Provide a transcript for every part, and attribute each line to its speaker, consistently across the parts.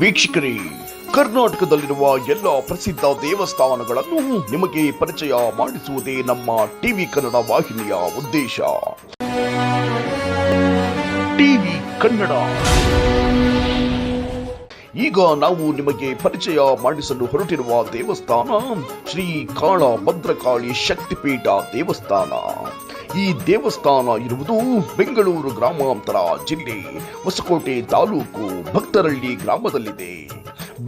Speaker 1: ವೀಕ್ಷಕರೇ, ಕರ್ನಾಟಕದಲ್ಲಿರುವ ಎಲ್ಲ ಪ್ರಸಿದ್ಧ ದೇವಸ್ಥಾನಗಳನ್ನು ನಿಮಗೆ ಪರಿಚಯ ಮಾಡಿಸುವುದೇ ನಮ್ಮ ಟಿವಿ ಕನ್ನಡ ವಾಹಿನಿಯ ಉದ್ದೇಶ. ಟಿವಿ ಕನ್ನಡ. ಈಗ ನಾವು ನಿಮಗೆ ಪರಿಚಯ ಮಾಡಿಸಲು ಹೊರಟಿರುವ ದೇವಸ್ಥಾನ ಶ್ರೀ ಕಾಳ ಭದ್ರಕಾಳಿ ಶಕ್ತಿಪೀಠ ದೇವಸ್ಥಾನ. ಈ ದೇವಸ್ಥಾನ ಇರುವುದು ಬೆಂಗಳೂರು ಗ್ರಾಮಾಂತರ ಜಿಲ್ಲೆ ಹೊಸಕೋಟೆ ತಾಲೂಕು ಭಕ್ತರಳ್ಳಿ ಗ್ರಾಮದಲ್ಲಿದೆ.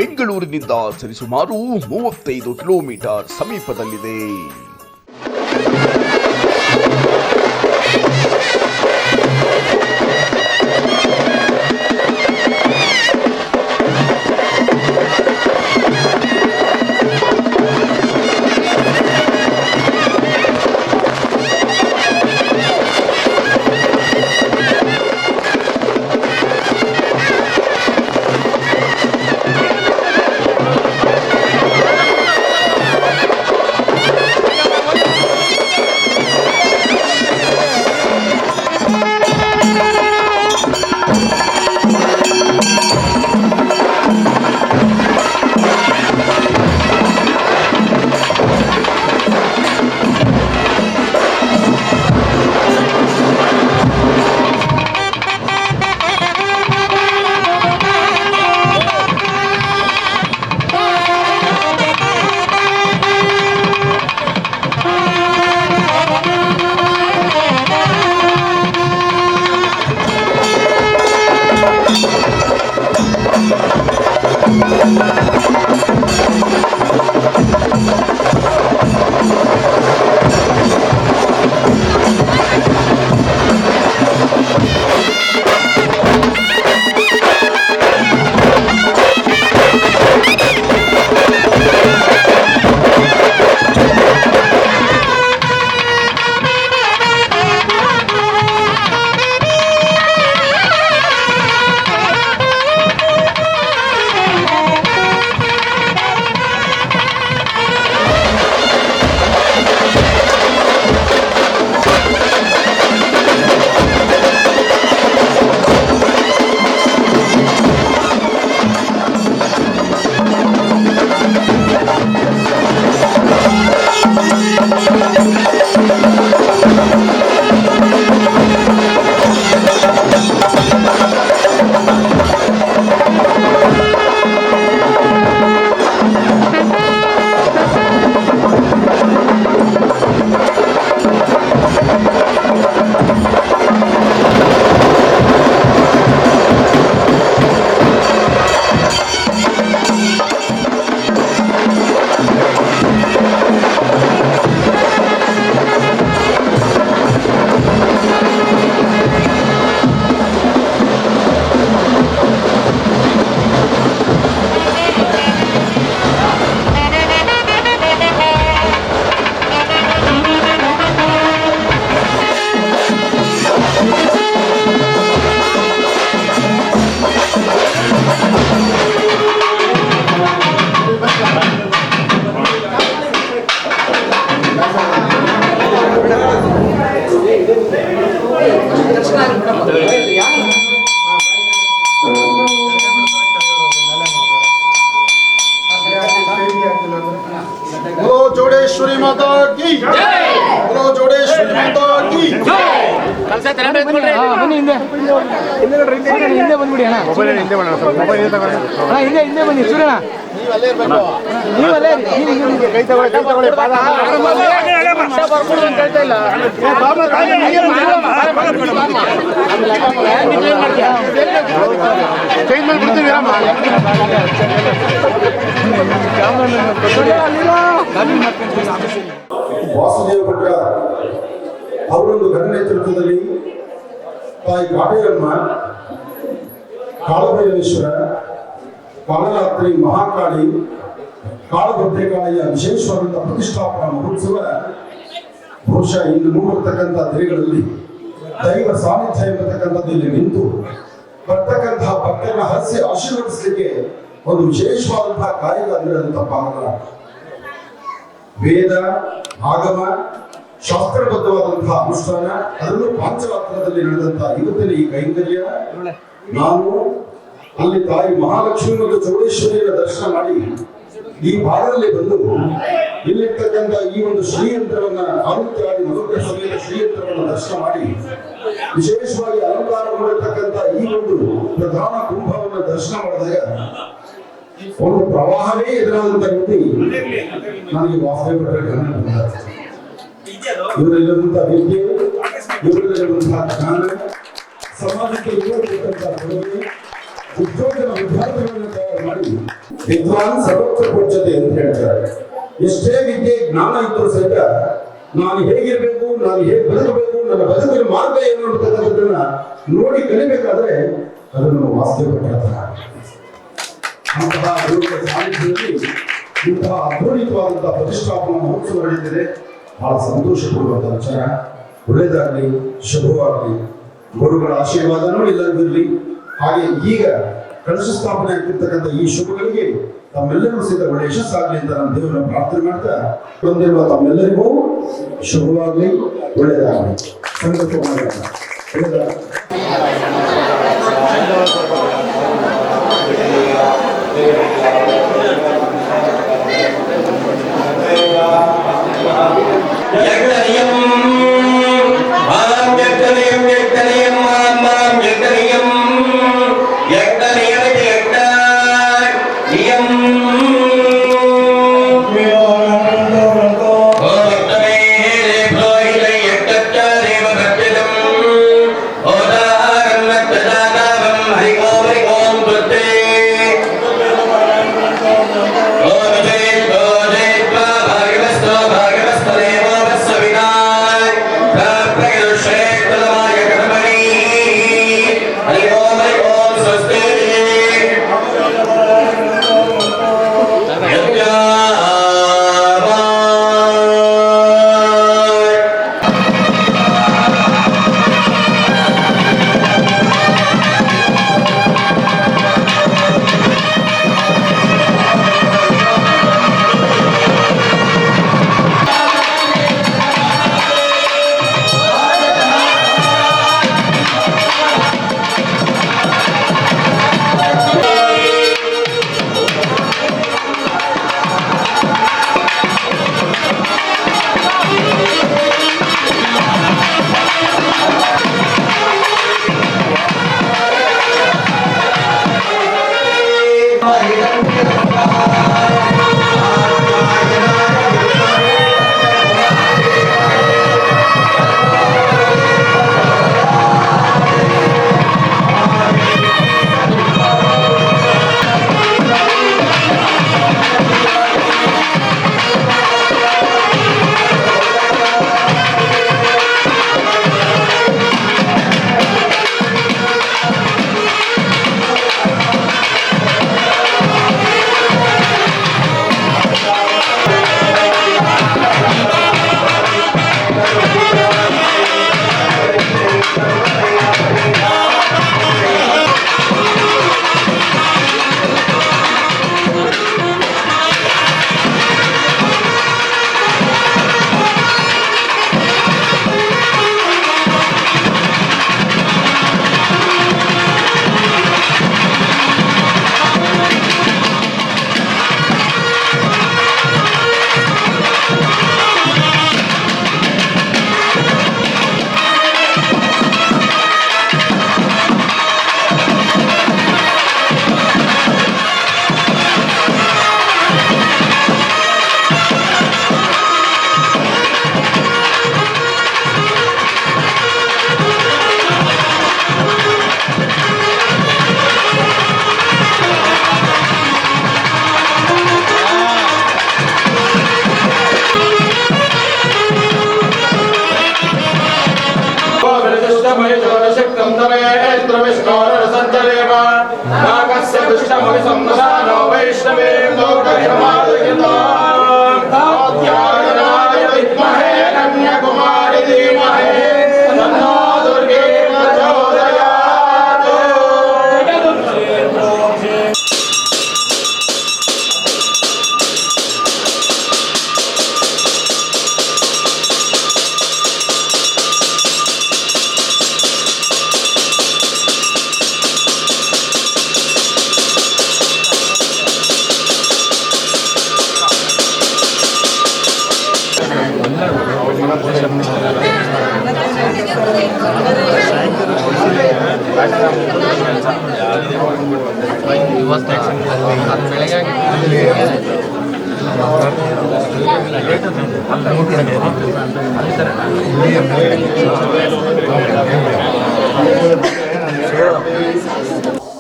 Speaker 1: ಬೆಂಗಳೂರಿನಿಂದ ಸರಿಸುಮಾರು 35 ಕಿಲೋಮೀಟರ್ ಸಮೀಪದಲ್ಲಿದೆ.
Speaker 2: जोड़ेश्वरी माता की जय। बोलो जोड़ेश्वरी माता की जय।
Speaker 3: ಬನ್ನಿ ಹಿಂದೆ ಬಂದ್ಬಿಡಿ ಅಣ್ಣ, ಹಿಂದೆ ಬನ್ನಿ ಸೂರ್ಯಣ್ಣ. ಕೈ ತಗೊಳ್ಳಿ ಪಾದ ಬರ್ಕೊಡು ಅಂತ ಹೇಳ್ತಾ ಇಲ್ಲ ಚೇಂಜ್ ಮಾಡಿಬಿಡ್ತೀವಿ
Speaker 2: ವಾಸುದೇವ ಭಟ್ರ ಅವರೊಂದು ಘನ ನೇತೃತ್ವದಲ್ಲಿ ತಾಯಿ ಕಾಟೇರಮ್ಮ, ಕಾಳಭೈರವೇಶ್ವರ, ಕಾಳರಾತ್ರಿ ಮಹಾಕಾಳಿ, ಕಾಳಭದ್ರಕಾಳಿಯ ವಿಶೇಷವಾದಂತಹ ಪ್ರತಿಷ್ಠಾಪನಾ ಮಹೋತ್ಸವ ಬಹುಶಃ ಇನ್ನು ಮೂಡಿರ್ತಕ್ಕಂಥ ದಿನಗಳಲ್ಲಿ ದೈವ ಸಾನ್ನಿಧ್ಯ ಎಂಬತಕ್ಕಂಥದ್ದು ಇಲ್ಲಿ ನಿಂತು ಬರ್ತಕ್ಕಂತಹ ಭಕ್ತರನ್ನ ಹರಿಸಿ ಆಶೀರ್ವದಿಸಲಿಕ್ಕೆ ಒಂದು ವಿಶೇಷವಾದಂತಹ ಕಾರ್ಯ ಅಂದ್ರೆ ಅದು ತಪ್ಪಾಗಲ್ಲ. ವೇದ, ಆಗಮ, ಶಾಸ್ತ್ರಬದ್ಧವಾದಂತಹ ಅನುಷ್ಠಾನ, ಅದರಲ್ಲೂ ಪಾಂಚರಾತ್ರದಲ್ಲಿ ನಡೆದಂತಹ ಇವತ್ತಿನ ಈ ಕೈಂಕರ್ಯ, ನಾನು ಅಲ್ಲಿ ತಾಯಿ ಮಹಾಲಕ್ಷ್ಮಿ ಮತ್ತು ಚೌಡೇಶ್ವರಿಯ ದರ್ಶನ ಮಾಡಿ ಈ ಭಾಗದಲ್ಲಿ ಬಂದು ಇಲ್ಲಿರ್ತಕ್ಕಂಥ ಈ ಒಂದು ಶ್ರೀಯಂತ್ರವನ್ನ ಆದಿತ್ಯಾದಿ ನವಗ್ರಹ ಸಮೇತ ಶ್ರೀಯಂತ್ರವನ್ನು ದರ್ಶನ ಮಾಡಿ ವಿಶೇಷವಾಗಿ ಅಲಂಕಾರಗೊಂಡಿರ್ತಕ್ಕಂಥ ಈ ಒಂದು ಪ್ರಧಾನ ಕುಂಭವನ್ನು ದರ್ಶನ ಮಾಡಿದಾಗ ಒಂದು ಪ್ರವಾಹವೇ ಎದುರಾದಂತ ರೀತಿ ನನಗೆ ವಾಸುದೇವ ಭಟ್ರ ಗಮನ ಬಂದ. ಇವರಲ್ಲಿರುವಂತಹ ವಿದ್ಯೆ, ಇವರಲ್ಲಿರುವಂತಹ ಜ್ಞಾನ, ಸಮಾಜಕ್ಕೆ ಇರುವಂತಹ ಕೊಡುಗೆ, ಉದ್ಯೋಗದ ವಿದ್ಯಾರ್ಥಿಗಳನ್ನು ತಯಾರು ಮಾಡಿ ವಿದ್ವಾನ್ ಸರ್ವತ್ರ ಪೂಜ್ಯತೆ ಅಂತ ಹೇಳ್ತಾರೆ. ಎಷ್ಟೇ ವಿದ್ಯೆ ಜ್ಞಾನ ಇದ್ದರೂ ಸಹಿತ ನಾನು ಹೇಗಿರ್ಬೇಕು, ನಾನು ಹೇಗೆ ಬದುಕಬೇಕು, ನನ್ನ ಬದುಕಿನ ಮಾರ್ಗ ಏನು ಅಂತಕ್ಕಂಥದ್ದನ್ನ ನೋಡಿ ಕಲಿಬೇಕಾದ್ರೆ ಅದನ್ನು ವಾಸುದೇವ ಭಟ್ರ ಅಂತಹ ಸಾನ್ನಿಧ್ಯದಲ್ಲಿ ಇಂತಹ ಅದ್ಭುತವಾದಂತಹ ಪ್ರತಿಷ್ಠಾಪನಾ ಮಹೋತ್ಸವ ನಡೆದಿದೆ. ಬಹಳ ಸಂತೋಷ ಕೊಡುವಂತಹ ವಿಚಾರ. ಒಳ್ಳೆಯದಾಗಲಿ, ಶುಭವಾಗಲಿ, ಗುರುಗಳ ಆಶೀರ್ವಾದನೂ ಎಲ್ಲರಿಗೂ ಇರಲಿ. ಹಾಗೆ ಈಗ ಕಳಶ ಸ್ಥಾಪನೆ ಆಗ್ತಿರ್ತಕ್ಕಂಥ ಈ ಶುಭಗಳಿಗೆ ತಮ್ಮೆಲ್ಲರಿಗೂ ಸಹಿತ ಒಳ್ಳೆ ಯಶಸ್ಸಾಗಲಿ ಅಂತ ನಾನು ದೇವರನ್ನ ಪ್ರಾರ್ಥನೆ ಮಾಡ್ತಾ ಬಂದಿರುವ ತಮ್ಮೆಲ್ಲರಿಗೂ ಶುಭವಾಗಲಿ, ಒಳ್ಳೆಯದಾಗಲಿ. ಸಂಕಲ್ಪ ಮಾಡೋಣ. ಒಳ್ಳೆಯದಾಗಲಿ.
Speaker 4: भागवस्तले दुष्टमयशक्तं तमेन्द्रविष्णोरसञ्चरेव नागस्य दुष्टमविसंसानो वैष्णवे लोकक्षमादयिनाय विद्महे कन्याकुमारी धीमहि तन्नो दुर्गे प्रचोदयात्।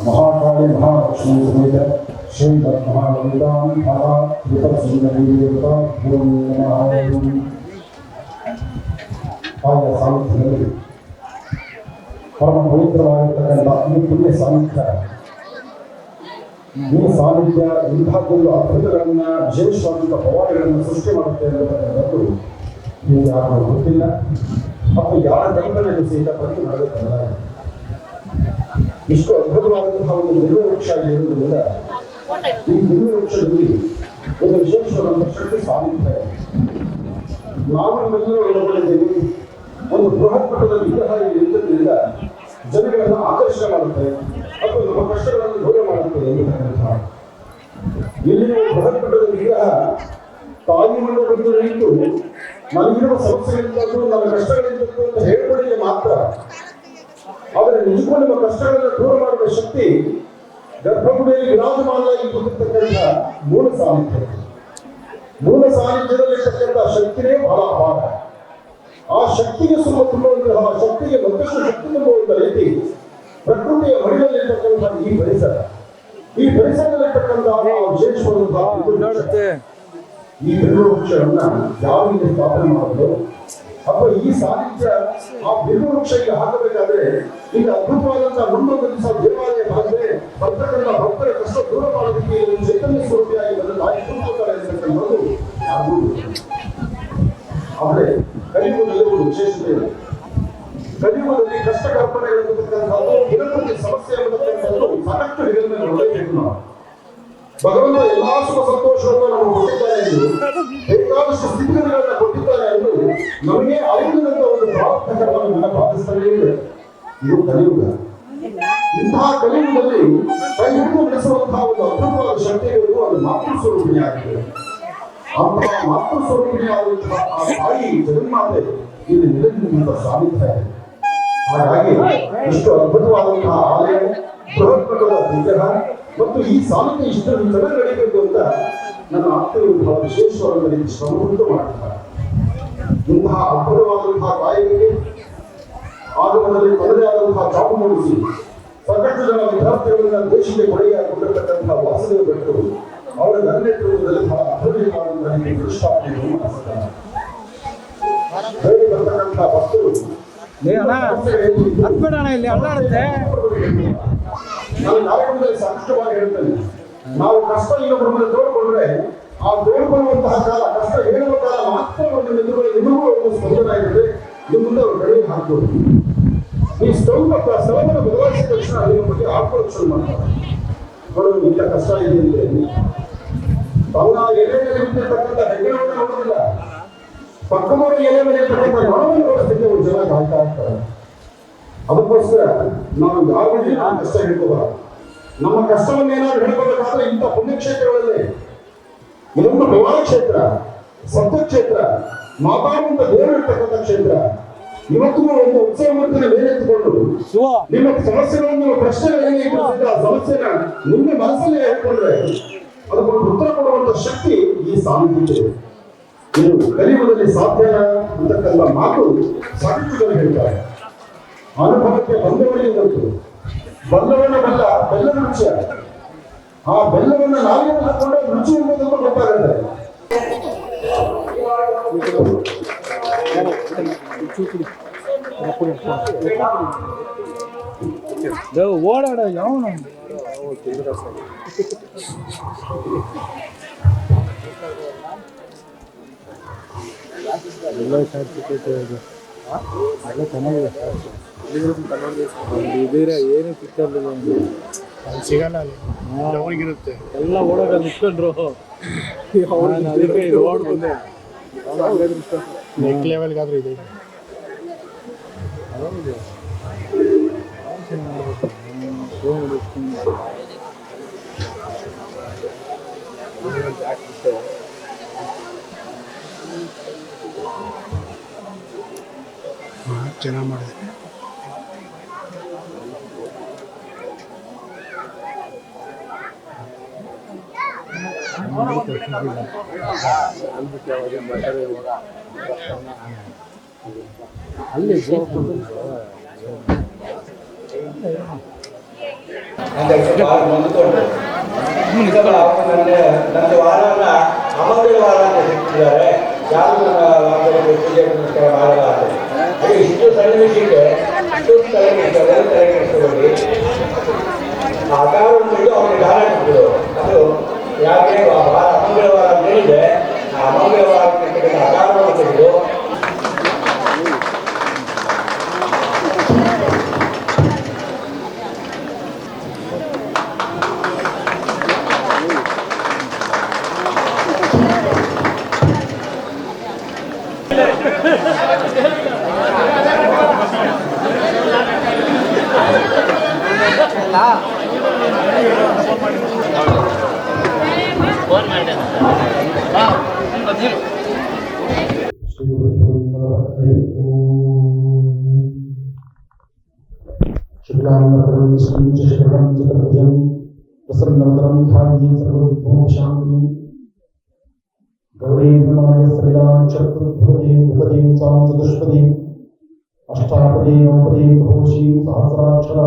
Speaker 2: महाकाली महालक्ष्मी समेत श्री महाललितां ಆಯಾ ಸಾಹಿತ್ಯದಲ್ಲಿ ಪರಮ ಪವಿತ್ರವಾಗಿರ್ತಕ್ಕಂಥ ಈ ಪುಣ್ಯ ಸಾಹಿತ್ಯ ಈ ಸಾಹಿತ್ಯ ಇಂಥದ್ದೊಂದು ಅದ್ಭುತಗಳನ್ನ ವಿಶೇಷವಾದಂಥ ಪವಾಡಗಳನ್ನು ಸೃಷ್ಟಿ ಮಾಡುತ್ತೆ ಅನ್ನತಕ್ಕಂಥದ್ದು ನೀವು ಯಾರು ಗೊತ್ತಿಲ್ಲ ಮತ್ತು ಯಾರ ಕಲ್ಪನೆಗೂ ಸಹಿತ ಬಂದು ನಡೆದುತ್ತಲ್ಲ. ಇಷ್ಟು ಅದ್ಭುತವಾದಂತಹ ಒಂದು ನಿಲ್ವೆ ವೃಕ್ಷ ಇರುವುದರಿಂದ ಈ ನಿಲ್ವೆ ವೃಕ್ಷದಲ್ಲಿ ಒಂದು ವಿಶೇಷವಾದಂಥ ಶಕ್ತಿ ಸಾಹಿತ್ಯ ನಾವು ನಿಮ್ಮೆಲ್ಲರೂ ಒಳಗೊಂಡಿದ್ದೇವೆ. ಒಂದು ಬೃಹತ್ ಮಟ್ಟದ ವಿಗ್ರಹ ಇರುವುದರಿಂದ ಜನಗಳನ್ನು ಆಕರ್ಷಣೆ ಮಾಡುತ್ತೆ ಮತ್ತು ನಮ್ಮ ಕಷ್ಟಗಳನ್ನು ದೂರ ಮಾಡುತ್ತೆ ಎಂಬತಕ್ಕಂಥ ಇಲ್ಲಿನ ಬೃಹತ್ ಮಟ್ಟದ ವಿಗ್ರಹ ತಾಯಿ ಮಣ್ಣು ಬಂದು ನಿಂತು ನನಗಿರುವ ಸಮಸ್ಯೆಗಳಿಂದಲೂ ನನ್ನ ಕಷ್ಟಗಳಿಂದಲೂ ಅಂತ ಹೇಳ್ಕೊಳ್ಳಿಕ್ಕೆ ಮಾತ್ರ. ಆದರೆ ನಿಜಕ್ಕೂ ನಿಮ್ಮ ಕಷ್ಟಗಳನ್ನು ದೂರ ಮಾಡುವ ಶಕ್ತಿ ಗರ್ಭಗುಡಿಯಲ್ಲಿ ವಿರಾಜಮಾನವಾಗಿ ಕೂತಿರ್ತಕ್ಕಂಥ ಮೂಲ ಸಾಹಿತ್ಯ. ಮೂಲ ಸಾಹಿತ್ಯದಲ್ಲಿರ್ತಕ್ಕಂಥ ಶಕ್ತಿನೇ ಬಹಳ ಅಪಾರ. ಆ ಶಕ್ತಿಗೆ ತುಂಬುವಂತಹ ಶಕ್ತಿಗೆ ಮತ್ತಷ್ಟು ಶಕ್ತಿ ತುಂಬುವಂತ ರೀತಿ ಪ್ರಕೃತಿಯ ಮಡಿಯಲ್ಲಿರ್ತಕ್ಕಂಥ ಈ ಪರಿಸರದಲ್ಲಿರ್ತಕ್ಕಂತಹ ವಿಶೇಷವಾದಂತಹ ಈ ಬಿಲ್ವ ವೃಕ್ಷಗಳನ್ನ ಯಾವ ರೀತಿ ಸ್ಥಾಪನೆ ಮಾಡೋದು ಅಥವಾ ಈ ಸಾಹಿತ್ಯ ಆ ಬಿಲ್ವ ವೃಕ್ಷಕ್ಕೆ ಹಾಕಬೇಕಾದ್ರೆ ಈಗ ಅದ್ಭುತವಾದಂತಹ ಮುಂದೊಂದು ದಿವಸ ದೇವಾಲಯ ಬಂದ್ರೆ ಬರ್ತಕ್ಕಂಥ ಭಕ್ತರ ಕಷ್ಟ ದೂರ ಮಾಡೋದಕ್ಕೆ ಚೈತನ್ಯ ಸ್ವರೂಪಿಯಾಗಿ ಬಂದ ತಾಯಿ ತುಂಬಿಕೊಳ್ತಾರೆ ಅಂತಕ್ಕಂಥದ್ದು ಆಗುವುದು. ಆದರೆ ಕಲಿಯುಗದಲ್ಲಿ ಒಂದು ವಿಶೇಷತೆ ಇದೆ. ಕಲಿಯುಗದಲ್ಲಿ ಕಷ್ಟ ಕಲ್ಪನೆಗಳಿರ್ತಕ್ಕಂಥದ್ದು ದಿನಪ್ರತಿ ಸಮಸ್ಯೆ ಎಂಬತಕ್ಕಂಥದ್ದು ಸಾಕಷ್ಟು ಹೆಗಲನ್ನು ನೋಡಲೇಬೇಕು ನಾವು. ಭಗವಂತ ಎಲ್ಲಾ ಸುಖ ಸಂತೋಷವನ್ನು ನಮಗೆ ಕೊಟ್ಟಿದ್ದಾರೆ ಎಂದು ಬೇಕಾದಷ್ಟು ಸ್ಥಿತಿಗತಿಗಳನ್ನ ಕೊಟ್ಟಿದ್ದಾರೆ ಎಂದು ನಮಗೆ ಅರಿವಿನಂತ ಒಂದು ಪ್ರಾರ್ಥಕರನ್ನು ನೆನಪಾದಿಸ್ತಾನೆ ಇದೆ. ಇದು ಕಲಿಯುಗ. ಇಂತಹ ಕಲಿಯುಗದಲ್ಲಿ ಕೈ ಹಿಡಿದು ನಡೆಸುವಂತಹ ಒಂದು ಅದ್ಭುತವಾದ ಶಕ್ತಿಗಳು ಅದು ಮಾತೃ ಸ್ವರೂಪಿಣಿಯಾಗಿದೆ. ಅಂತಹ ಮಾತೃ ಸ್ವರೂಪಿಣಿಯಾದಂತಹ ಆ ತಾಯಿ ಜಗನ್ಮಾತೆ ಇಲ್ಲಿ ನಿರಂತರ ಸಾನ್ನಿಧ್ಯ ಇದೆ. ಹಾಗಾಗಿ ಇಷ್ಟು ಅದ್ಭುತವಾದಂತಹ ಆಲಯ, ಬೃಹತ್ ಮಟ್ಟದ ವಿಗ್ರಹ ಮತ್ತು ಈ ಸಾಲಿಗೆ ಇಷ್ಟು ಚೆನ್ನಾಗಿ ನಡೀಬೇಕು ಅಂತ ನನ್ನ ಆತ್ಮೀಯರು ಬಹಳ ವಿಶೇಷವಾದ ರೀತಿ ಶ್ರಮವನ್ನು ಮಾಡುತ್ತಾರೆ. ಇಂತಹ ಅದ್ಭುತವಾದಂತಹ ತಾಯಿಗೆ ಆಗಮನದಲ್ಲಿ ತನ್ನದೇ ಆದಂತಹ ಚಾಪು ಮೂಡಿಸಿ ಸಾಕಷ್ಟು ಜನ ವಿದ್ಯಾರ್ಥಿಗಳನ್ನ ದೇಶಕ್ಕೆ ಕೊಡುಗೆಯಾಗಿಕೊಂಡಿರ್ತಕ್ಕಂತಹ ವಾಸುದೇವ ಭಟ್ಟರು ಅವರ ನೇತೃತ್ವದಲ್ಲಿ ಬಹಳ ಅಪೂರ್ವವಾದಂತಹ ಈ ಪ್ರತಿಷ್ಠಾಪನೆಯನ್ನು ಮಾಡಿಸುತ್ತಾರೆ. ಬರ್ತಕ್ಕಂಥ ಭಕ್ತರು ನಾನು ಕಾರ್ಯಕ್ರಮದಲ್ಲಿ ಸಾಕಷ್ಟುವಾಗಿ ಹೇಳ್ತೇನೆ, ನಾವು ಕಷ್ಟ ಇನ್ನೊಬ್ಬರ ಮೇಲೆ ತೋಡ್ಕೊಂಡ್ರೆ ಆ ತೋಡ್ಕೊಳ್ಳುವಂತಹ ಕಾಲ ಕಷ್ಟ ಹೇಳುವ ಕಾಲ ಮಾತ್ರ ಒಂದು ನಿಮಗೂ ಒಂದು ಸ್ಪಂದನ ಇರುತ್ತೆ. ನಿಮ್ಮ ಮುಂದೆ ಅವರು ಕಡಿಮೆ ಹಾಕ್ಬೋದು. ಈ ಸ್ಥಳವನ್ನು ಬದಲಾಯಿಸಿದ ತಕ್ಷಣ ನಿಮ್ಮ ಬಗ್ಗೆ ಹಾಕೊಳ್ಳೋಕೆ ಶುರು ಮಾಡ್ತಾರೆ. ನೋಡು ಇಂಥ ಕಷ್ಟ ಇದೆ ಅಂದ್ರೆ ತನ್ನ ಎಲೆಯಲ್ಲಿ ನಿಂತಿರ್ತಕ್ಕಂಥ ಹೆಗ್ಗಣವನ್ನು ನೋಡೋದಿಲ್ಲ, ಪಕ್ಕದವರ ಎಲೆ ಮೇಲೆ ಇರ್ತಕ್ಕಂಥ ಮನವನ್ನು ನೋಡೋದಕ್ಕೆ ಒಂದು ಜನ ಕಾಯ್ತಾ ಇರ್ತಾರೆ. ಅದಕ್ಕೋಸ್ಕರ ನಾವು ಯಾವಾಗಲೂ ನಮ್ಮ ಕಷ್ಟ ಹೇಳ್ಕೋಬಾರದು. ನಮ್ಮ ಕಷ್ಟವನ್ನು ಏನಾದ್ರು ಹೇಳ್ಕೋಬೇಕಾದ್ರೆ ಇಂಥ ಪುಣ್ಯಕ್ಷೇತ್ರಗಳಲ್ಲಿ ಇದೊಂದು ಪ್ರವಾಹ ಕ್ಷೇತ್ರ, ಸತ್ಯ ಕ್ಷೇತ್ರ, ಮಾತಾಡುವಂತ ದೇವರು ಇರ್ತಕ್ಕಂಥ ಕ್ಷೇತ್ರ. ಇವತ್ತು ಒಂದು ಉತ್ಸವ ಮೂರ್ತಿನ ಮೇಲೆತ್ತುಕೊಂಡು ನಿಮ್ಮ ಸಮಸ್ಯೆಗಳನ್ನು ಪ್ರಶ್ನೆಗಳೇನಿದ್ರು ಆ ಸಮಸ್ಯೆನ ನಿಮ್ಮ ಮನಸ್ಸಲ್ಲಿ ಹೇಳ್ಕೊಂಡ್ರೆ ಅದಕ್ಕೊಂದು ಉತ್ತರ ಕೊಡುವಂತ ಶಕ್ತಿ ಈ ಸಾನ್ನಿಧ್ಯ. ಇದು ಕಲಿಯುಗದಲ್ಲಿ ಸಾಧ್ಯ ಅಂತಕ್ಕಂಥ ಮಾತು ಸಾಕಷ್ಟು ಜನ ಹೇಳ್ತಾರೆ. ಅನುಭವಕ್ಕೆ ಬಂದವರಿಗೆ ಗೊತ್ತು. ಬಲ್ಲವನ್ನ ಬಲ್ಲ ಬೆಲ್ಲದ ರುಚಿ. ಆ ಬೆಲ್ಲವನ್ನು ನಾವೇ ಹಾಕೊಂಡ್ರೆ ರುಚಿ ಎಂಬುದನ್ನು ಗೊತ್ತಾಗುತ್ತೆ.
Speaker 3: ಓಡಾಡ ಯಾವನು ಎಲ್ಲ ಚೆನ್ನಾಗಿದೆ ಬೇರೆ ಏನು ಸಿಕ್ಕಲ್ಲ ಅಲ್ಲಿ ಸಿಗಲ್ಲ ಅಲ್ಲಿ ಅವ್ರಿಗಿರುತ್ತೆ ಎಲ್ಲ ಓಡಾಡ ನಿಂತ್ಕೊಂಡ್ರು ಅದಕ್ಕೆ ರೋಡ್ ಬಂದೆ ನೆಕ್ ಲೆವೆಲ್ಗಾದ್ರೂ ಇದೆ ಚೆನ್ನಾಗಿ ಮಾಡಿದೆ ಅಲ್ಲಿ
Speaker 5: ನನ್ನ ವಾರವನ್ನ ಅಮಂಗಳ ವಾರ ಅಂತ ಹೇಳ್ತಿದ್ದಾರೆ. ಯಾರು ವಾರದಲ್ಲಿ ಪೂಜೆ ಪುನಸ್ಕಾರ ಮಾಡಲ್ಲ ಅಂತ. ಹಾಗೆ ಇಷ್ಟು ಸಣ್ಣ ವಿಷಯಕ್ಕೆ ಇಷ್ಟೊಂದು ತಲೆಗೆ ಆಕಾರವನ್ನು ಬಿಟ್ಟು ಅವನಿಗೆ ದಾನ ಕೊಟ್ಟರು. ಅದು ಯಾಕೆ ವಾರ ಅಮಂಗಳ ವಾರ ಅಂತ ಹೇಳಿದ್ರೆ ಆ ಅಮಂಗಳ ವಾರಕ್ಕೆ ಆಕಾರವನ್ನು ತೆಗೆದು ಅಷ್ಟಾಪದಿ ನವಪದಿ ಘೋಷಿ ಸಹಸ್ರಾಕ್ಷರ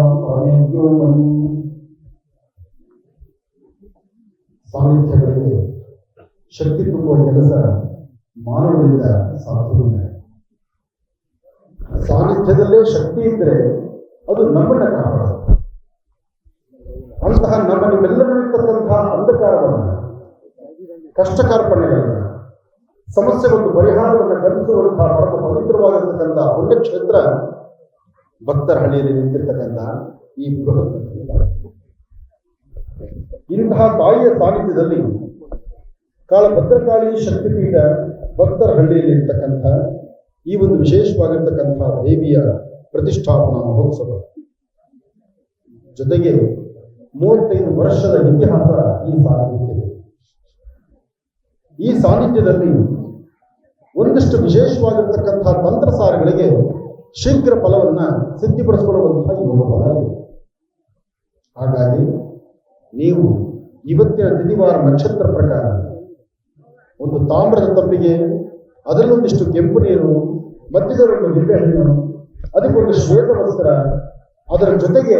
Speaker 5: ಸಾನ್ನಿಧ್ಯಗಳಿಗೆ ಶಕ್ತಿ ತುಂಬುವ ಕೆಲಸ ಮಾನವರಿಂದ ಸಾಧ್ಯವಿಲ್ಲ. ಸಾನ್ನಿಧ್ಯದಲ್ಲೇ ಶಕ್ತಿ ಇದ್ದರೆ ಅದು ನಮ್ಮನ್ನ ಕಾಪಾಡುತ್ತೆ. ಅಂತಹ ನಮ್ಮ ನಿಮ್ಮೆಲ್ಲರಿರ್ತಕ್ಕಂತಹ ಅಂಧಕಾರವನ್ನು, ಕಷ್ಟ ಕಾರ್ಪಣ್ಯಗಳನ್ನು, ಸಮಸ್ಯೆಗೊಂದು ಪರಿಹಾರವನ್ನು ಕಲ್ಪಿಸುವಂತಹ ಪರಮ ಪವಿತ್ರವಾಗಿರ್ತಕ್ಕಂಥ ಪುಣ್ಯಕ್ಷೇತ್ರ ಭಕ್ತರಹಳ್ಳಿಯಲ್ಲಿ ನಿಂತಿರ್ತಕ್ಕಂಥ ಈ ಬೃಹತ್ ಇಂತಹ ತಾಯಿಯ ಸಾನ್ನಿಧ್ಯದಲ್ಲಿ ಕಾಳಭದ್ರಕಾಳಿ ಶಕ್ತಿಪೀಠ ಭಕ್ತರಹಳ್ಳಿಯಲ್ಲಿ ಇರ್ತಕ್ಕಂಥ ಈ ಒಂದು ವಿಶೇಷವಾಗಿರ್ತಕ್ಕಂಥ ದೇವಿಯ ಪ್ರತಿಷ್ಠಾಪನಾ ಮಹೋತ್ಸವ ಜೊತೆಗೆ 35 ವರ್ಷದ ಇತಿಹಾಸ ಈ ಸಾನ್ನಿಧ್ಯಕ್ಕೆ. ಈ ಸಾನ್ನಿಧ್ಯದಲ್ಲಿ ಒಂದಷ್ಟು ವಿಶೇಷವಾಗಿರ್ತಕ್ಕಂಥ ತಂತ್ರಸಾರಗಳಿಗೆ ಶೀಘ್ರ ಫಲವನ್ನ ಸಿದ್ಧಿಪಡಿಸಿಕೊಳ್ಳುವಂತಹ ಯೋಗ ಫಲ ಇದೆ. ಹಾಗಾಗಿ ನೀವು ಇವತ್ತಿನ ತಿಥಿವಾರ ನಕ್ಷತ್ರ ಪ್ರಕಾರ ಒಂದು ತಾಮ್ರದ ತಂಬಿಗೆ, ಅದರಲ್ಲೊಂದಿಷ್ಟು ಕೆಂಪು ನೀರು, ಮಧ್ಯದಲ್ಲೊಂದು ನಿಂಬೆಹಣ್ಣು, ಅದಕ್ಕೊಂದು ಶ್ವೇತ ವಸ್ತ್ರ, ಅದರ ಜೊತೆಗೆ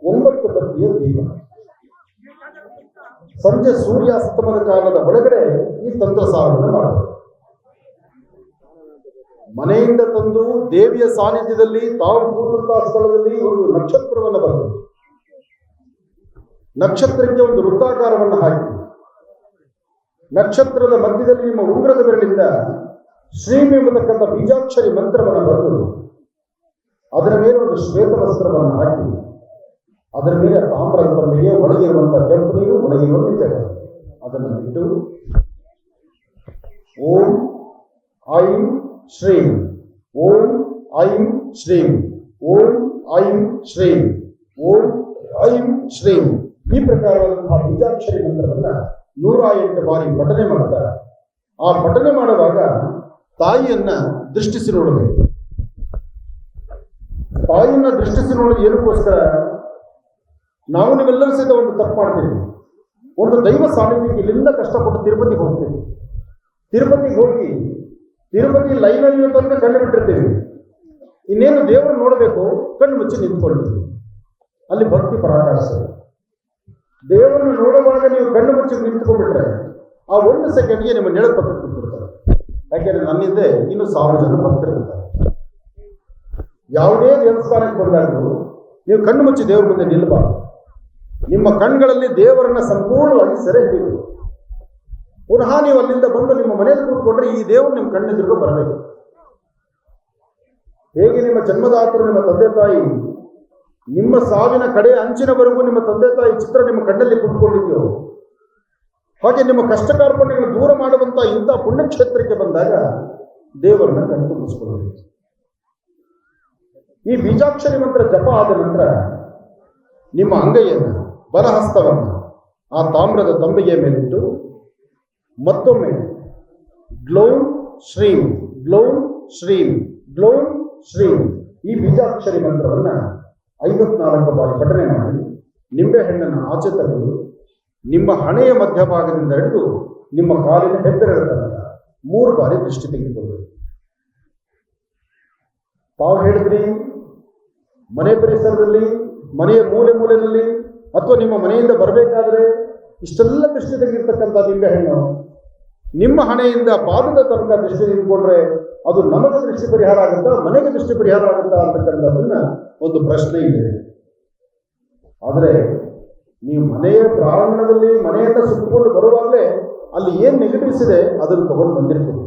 Speaker 5: 9 ಬತ್ತಿಯ ದೀಪ, ಸಂಜೆ ಸೂರ್ಯಾಸ್ತಮದ ಕಾಲದ ಒಳಗಡೆ ಈ ತಂತ್ರಸಾರವನ್ನು ಮಾಡಬೇಕು. ಮನೆಯಿಂದ ತಂದು ದೇವಿಯ ಸಾನ್ನಿಧ್ಯದಲ್ಲಿ ತಾವು ಕೂರುವಂತಹ ಸ್ಥಳದಲ್ಲಿ ಒಂದು ನಕ್ಷತ್ರವನ್ನು ಬರೆದು ನಕ್ಷತ್ರಕ್ಕೆ ಒಂದು ವೃತ್ತಾಕಾರವನ್ನು ಹಾಕಿ ನಕ್ಷತ್ರದ ಮಧ್ಯದಲ್ಲಿ ನಿಮ್ಮ ಉಂಗುರದ ಬೆರಳಿಂದ ಶ್ರೀಂ ಎಂಬತಕ್ಕಂಥ ಬೀಜಾಕ್ಷರಿ ಮಂತ್ರವನ್ನು ಬರೆದು ಅದರ ಮೇಲೆ ಒಂದು ಶ್ವೇತ ವಸ್ತ್ರವನ್ನು ಹಾಕಿ ಅದರ ಮೇಲೆ ತಾಮ್ರದ ತಂಬಿಗೆ, ಒಳಗಿರುವಂತಹ ಕೆಂಪು ನೀರು, ಒಳಗಿರುವ ನಿಂಬೆ ಅದನ್ನು ಬಿಟ್ಟು ಓಂ ಐಂ ಶ್ರೀಂ, ಓಂ ಐಂ ಶ್ರೀಂ, ಓಂ ಐಂ ಶ್ರೀಂ, ಓಂ ಐಂ ಶ್ರೀಂ ಈ ಪ್ರಕಾರವಾದಂತಹ ಬೀಜಾಕ್ಷರಿ ಮಂತ್ರವನ್ನ 108 ಬಾರಿ ಪಠನೆ ಮಾಡ್ತಾ, ಆ ಪಠನೆ ಮಾಡುವಾಗ ತಾಯಿಯನ್ನ ದೃಷ್ಟಿಸಿ ನೋಡಬೇಕು. ತಾಯಿಯನ್ನ ದೃಷ್ಟಿಸಿ ನೋಡೋದು ಏನಕ್ಕೋಸ್ಕರ? ನಾವು ನೀವೆಲ್ಲರೂ ಸಹಿತ ಒಂದು ತಪ್ಪು ಮಾಡ್ತೀವಿ. ಒಂದು ದೈವ ಸಾನ್ನಿಧ್ಯಕ್ಕೆ ಇಲ್ಲಿಂದ ಕಷ್ಟಪಟ್ಟು ತಿರುಪತಿಗೆ ಹೋಗ್ತೀವಿ. ತಿರುಪತಿಗೆ ಹೋಗಿ ತಿರುಪತಿ ಲೈನಲ್ಲಿ ತಂದು ಕಣ್ಣು ಬಿಟ್ಟಿರ್ತೀವಿ. ಇನ್ನೇನು ದೇವರು ನೋಡಬೇಕು, ಕಣ್ಣು ಮುಚ್ಚಿ ನಿಂತ್ಕೊಳ್ತೀವಿ. ಅಲ್ಲಿ ಭಕ್ತಿ ಪರಾಕಾಷ್ಠೆ. ದೇವರನ್ನು ನೋಡುವಾಗ ನೀವು ಕಣ್ಣು ಮುಚ್ಚಿ ನಿಂತ್ಕೊಂಡ್ಬಿಟ್ರೆ ಆ 1 ಸೆಕೆಂಡ್ಗೆ ನಿಮ್ಮ ನೆಳ ಪಕ್ಕಕ್ಕೆ ಬಿಡ್ತಾರೆ. ಯಾಕೆಂದ್ರೆ ನನ್ನಿಂದ ಇನ್ನು 1000 ಜನ ಭಕ್ತರಿರ್ತಾರೆ. ಯಾವುದೇ ದೇವಸ್ಥಾನಕ್ಕೆ ಬಂದಾಗಲೂ ನೀವು ಕಣ್ಣು ಮುಚ್ಚಿ ದೇವರ ಮುಂದೆ ನಿಲ್ಲಬಾರ್ದು. ನಿಮ್ಮ ಕಣ್ಗಳಲ್ಲಿ ದೇವರನ್ನ ಸಂಪೂರ್ಣವಾಗಿ ಸೆರೆ ಹಿಡಿಯಬೇಕು. ಪುನಃ ನೀವು ಅಲ್ಲಿಂದ ಬಂದು ನಿಮ್ಮ ಮನೆಯಲ್ಲಿ ಕೂತ್ಕೊಂಡ್ರೆ ಈ ದೇವರು ನಿಮ್ಮ ಕಣ್ಣೆದುರಿಗೂ ಬರಬೇಕು. ಹೇಗೆ ನಿಮ್ಮ ಜನ್ಮದಾತರು, ನಿಮ್ಮ ತಂದೆ ತಾಯಿ, ನಿಮ್ಮ ಸಾವಿನ ಕಡೆ ಅಂಚಿನವರೆಗೂ ನಿಮ್ಮ ತಂದೆ ತಾಯಿ ಚಿತ್ರ ನಿಮ್ಮ ಕಣ್ಣಲ್ಲಿ ಕೂತ್ಕೊಂಡಿದೆಯೋ, ಹಾಗೆ ನಿಮ್ಮ ಕಷ್ಟ ಕಾರ್ಪಣ್ಯಗಳನ್ನು ದೂರ ಮಾಡುವಂತ ಇಂಥ ಪುಣ್ಯಕ್ಷೇತ್ರಕ್ಕೆ ಬಂದಾಗ ದೇವರನ್ನ ಕಣ್ಣು ತುಂಬಿಸ್ಕೊಳ್ಬೇಕು. ಈ ಬೀಜಾಕ್ಷರಿ ಮಂತ್ರ ಜಪ ಆದ ನಂತರ ನಿಮ್ಮ ಅಂಗೈಯನ್ನು, ಬಲಹಸ್ತವನ್ನು ಆ ತಾಮ್ರದ ತಂಬಿಗೆ ಮೇಲಿಟ್ಟು ಮತ್ತೊಮ್ಮೆ ಗ್ಲೌಂ ಶ್ರೀಂ ಗ್ಲೌಂ ಶ್ರೀಂ ಗ್ಲೌಂ ಶ್ರೀಂ ಈ ಬೀಜಾಕ್ಷರಿ ಮಂತ್ರವನ್ನು 54 ಬಾರಿ ಪಠನೆ ಮಾಡಿ ನಿಂಬೆಹಣ್ಣನ್ನು ಆಚೆ ತೆಗೆದು ನಿಮ್ಮ ಹಣೆಯ ಮಧ್ಯಭಾಗದಿಂದ ಹಿಡಿದು ನಿಮ್ಮ ಕಾಲಿನ ಹೆಬ್ಬೆರಳ ತನಕ 3 ಬಾರಿ ದೃಷ್ಟಿ ತೆಗೆದುಕೊಳ್ಳಬೇಕು. ತಾವು ಹೇಳಿದ್ರಿ ಮನೆ ಪರಿಸರದಲ್ಲಿ, ಮನೆಯ ಮೂಲೆ ಮೂಲೆಯಲ್ಲಿ ಅಥವಾ ನಿಮ್ಮ ಮನೆಯಿಂದ ಬರಬೇಕಾದ್ರೆ ಇಷ್ಟೆಲ್ಲ ದೃಷ್ಟಿ ತೆಗೆದಿರ್ತಕ್ಕಂಥ ನಿಂಬೆಹಣ್ಣು ನಿಮ್ಮ ಹಣೆಯಿಂದ ಪಾದದ ತನಕ ದೃಷ್ಟಿ ತೆಗೆದುಕೊಂಡ್ರೆ ಅದು ನಮಗೆ ದೃಷ್ಟಿ ಪರಿಹಾರ ಆಗುತ್ತಾ, ಮನೆಗೆ ದೃಷ್ಟಿ ಪರಿಹಾರ ಆಗುತ್ತಾ ಅಂತಕ್ಕಂಥದ್ದನ್ನ ಒಂದು ಪ್ರಶ್ನೆ ಇದೆ. ಆದರೆ ನೀವು ಮನೆಯ ಪ್ರಾಂಗಣದಲ್ಲಿ ಮನೆಯನ್ನ ಸುತ್ತಕೊಂಡು ಬರುವಾಗಲೇ ಅಲ್ಲಿ ಏನ್ ನೆಗೆಟಿವ್ಸ್ ಇದೆ ಅದನ್ನು ತಗೊಂಡು ಬಂದಿರ್ತೀವಿ.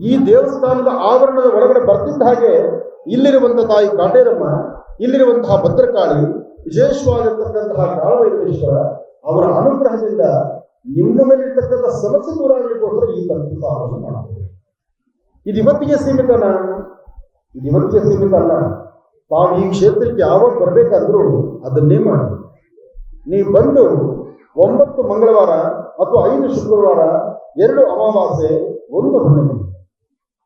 Speaker 5: ಈ ದೇವಸ್ಥಾನದ ಆವರಣದ ಒಳಗಡೆ ಬರ್ತಿದ್ದ ಹಾಗೆ ಇಲ್ಲಿರುವಂತಹ ತಾಯಿ ಕಾಟೇರಮ್ಮ, ಇಲ್ಲಿರುವಂತಹ ಭದ್ರಕಾಳಿ, ವಿಶೇಷವಾಗಿರ್ತಕ್ಕಂತಹ ಕಾಳಭೈರವೇಶ್ವರ ಅವರ ಅನುಗ್ರಹದಿಂದ ನಿಮ್ಮ ಮೇಲೆ ಇರ್ತಕ್ಕಂಥ ಸಮಸ್ಯೆ ದೂರ ಆಗಲಿಕ್ಕೋಸ್ಕರ ಈ ತಂತ್ರವನ್ನು ಮಾಡ್ತಾರೆ. ಇದು ಇವತ್ತಿಗೆ ಸೀಮಿತನ? ಇದು ಇವತ್ತಿಗೆ ಸೀಮಿತ ಅಲ್ಲ. ತಾವು ಈ ಕ್ಷೇತ್ರಕ್ಕೆ ಯಾವಾಗ ಬರಬೇಕಾದ್ರೂ ಅದನ್ನೇ ಮಾಡಿ. ನೀವು ಬಂದು 9 ಮಂಗಳವಾರ ಅಥವಾ 5 ಶುಕ್ರವಾರ, 2 ಅಮಾವಾಸ್ಯೆ, 1 ಹುಣ್ಣಿಮೆ